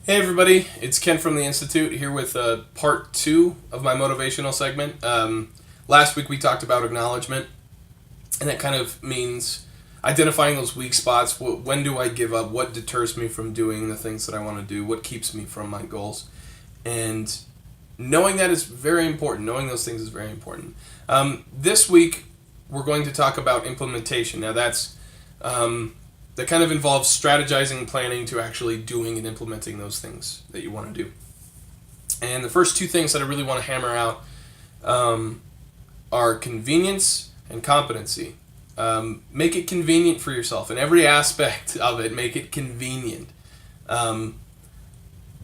Hey everybody, it's Ken from the Institute here with part two of my motivational segment. Last week we talked about acknowledgement, and that kind of means identifying those weak spots. When do I give up? What deters me from doing the things that I want to do? What keeps me from my goals? And knowing that is very important. Knowing those things is very important. This week we're going to talk about implementation. Now that kind of involves strategizing and planning to actually doing and implementing those things that you want to do. And the first two things that I really want to hammer out are convenience and competency. Make it convenient for yourself in every aspect of it. Make it convenient, and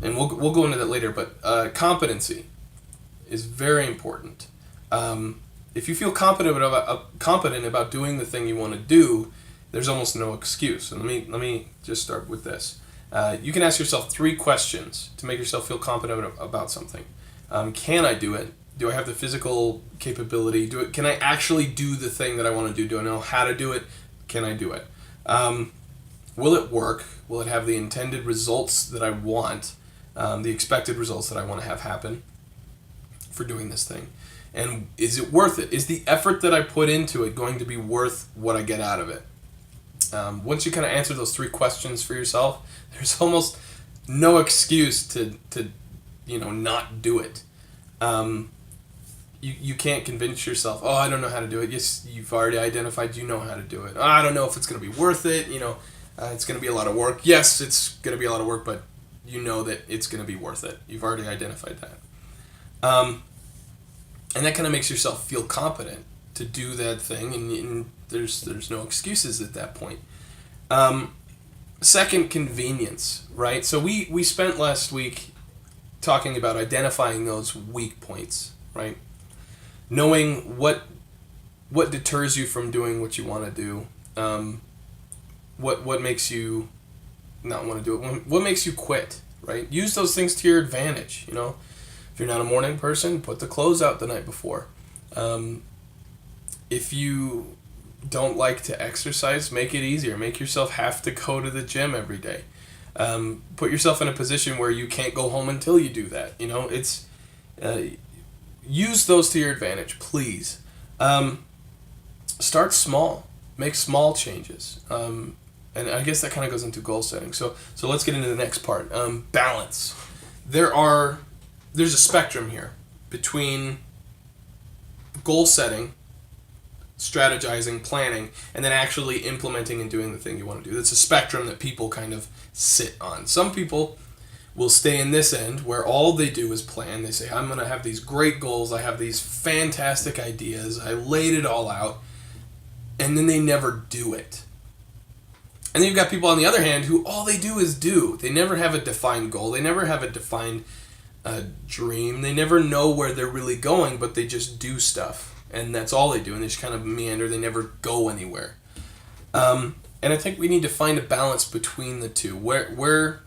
we'll go into that later. But competency is very important. If you feel competent about doing the thing you want to do, there's almost no excuse. And let me just start with this. You can ask yourself three questions to make yourself feel competent about something. Can I do it? Do I have the physical capability? Can I actually do the thing that I want to do? Do I know how to do it? Can I do it? Will it work? Will it have the intended results that I want? The expected results that I want to have happen for doing this thing? And is it worth it? Is the effort that I put into it going to be worth what I get out of it? Once you kind of answer those three questions for yourself, there's almost no excuse to not do it. You can't convince yourself, oh, I don't know how to do it. Yes, you've already identified you know how to do it. Oh, I don't know if it's going to be worth it. It's going to be a lot of work. Yes, it's going to be a lot of work, but you know that it's going to be worth it. You've already identified that. And that kind of makes yourself feel competent to do that thing, and there's no excuses at that point. Second, convenience, right? So we spent last week talking about identifying those weak points, right? Knowing what deters you from doing what you want to do, what makes you not want to do it, what makes you quit, right? Use those things to your advantage. If you're not a morning person, put the clothes out the night before. If you don't like to exercise, make it easier. Make yourself have to go to the gym every day. Put yourself in a position where you can't go home until you do that. Use those to your advantage, please. Start small. Make small changes. And I guess that kind of goes into goal setting. So let's get into the next part. Balance. There's a spectrum here between goal setting, strategizing, planning, and then actually implementing and doing the thing you want to do. That's a spectrum that people kind of sit on. Some people will stay in this end where all they do is plan. They say, I'm going to have these great goals. I have these fantastic ideas. I laid it all out. And then they never do it. And then you've got people on the other hand who all they do is do. They never have a defined goal. They never have a defined dream. They never know where they're really going, but they just do stuff. And that's all they do, and they just kind of meander. They never go anywhere. And I think we need to find a balance between the two. Where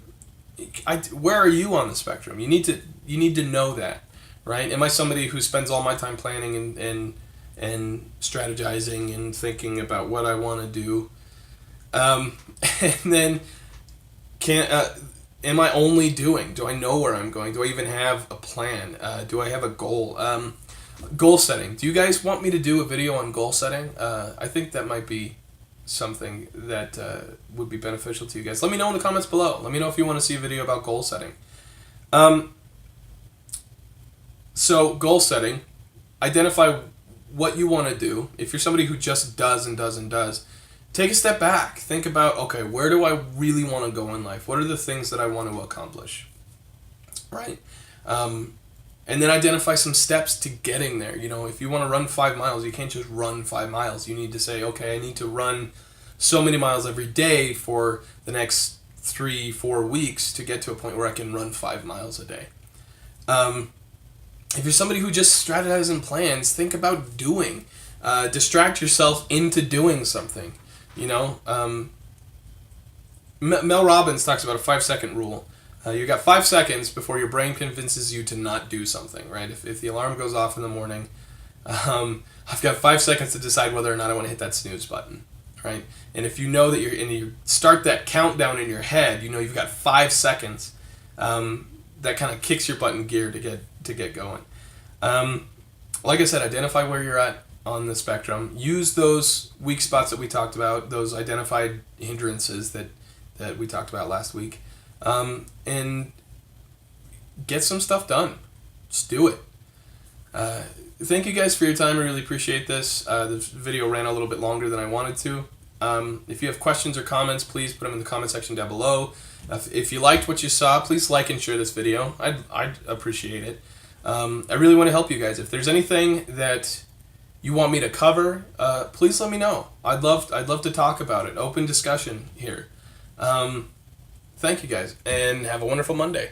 are you on the spectrum? You need to know that, right? Am I somebody who spends all my time planning and strategizing and thinking about what I want to do, and then am I only doing? Do I know where I'm going? Do I even have a plan? Do I have a goal? Goal setting. Do you guys want me to do a video on goal setting? I think that might be something that would be beneficial to you guys. Let me know in the comments below. Let me know if you want to see a video about goal setting. So goal setting, identify what you want to do. If you're somebody who just does and does and does, take a step back. Think about, okay, where do I really want to go in life? What are the things that I want to accomplish? Right? And then identify some steps to getting there. If you want to run 5 miles, you can't just run 5 miles. You need to say, okay, I need to run so many miles every day for the next 3-4 weeks to get to a point where I can run 5 miles a day. If you're somebody who just strategizes and plans, think about doing. Distract yourself into doing something. Mel Robbins talks about a 5-second rule. You got 5 seconds before your brain convinces you to not do something, right? If the alarm goes off in the morning, I've got 5 seconds to decide whether or not I want to hit that snooze button, right? And if you know that you start that countdown in your head, you've got 5 seconds that kind of kicks your butt in gear to get going. Like I said, identify where you're at on the spectrum. Use those weak spots that we talked about, those identified hindrances that we talked about last week, and get some stuff done. Just do it. Thank you guys for your time. I really appreciate this. This video ran a little bit longer than I wanted to. If you have questions or comments, please put them in the comment section down below. If you liked what you saw, please like and share this video. I'd appreciate it. I really want to help you guys. If there's anything that you want me to cover, please let me know. I'd love to talk about it. Open discussion here. Thank you guys, and have a wonderful Monday.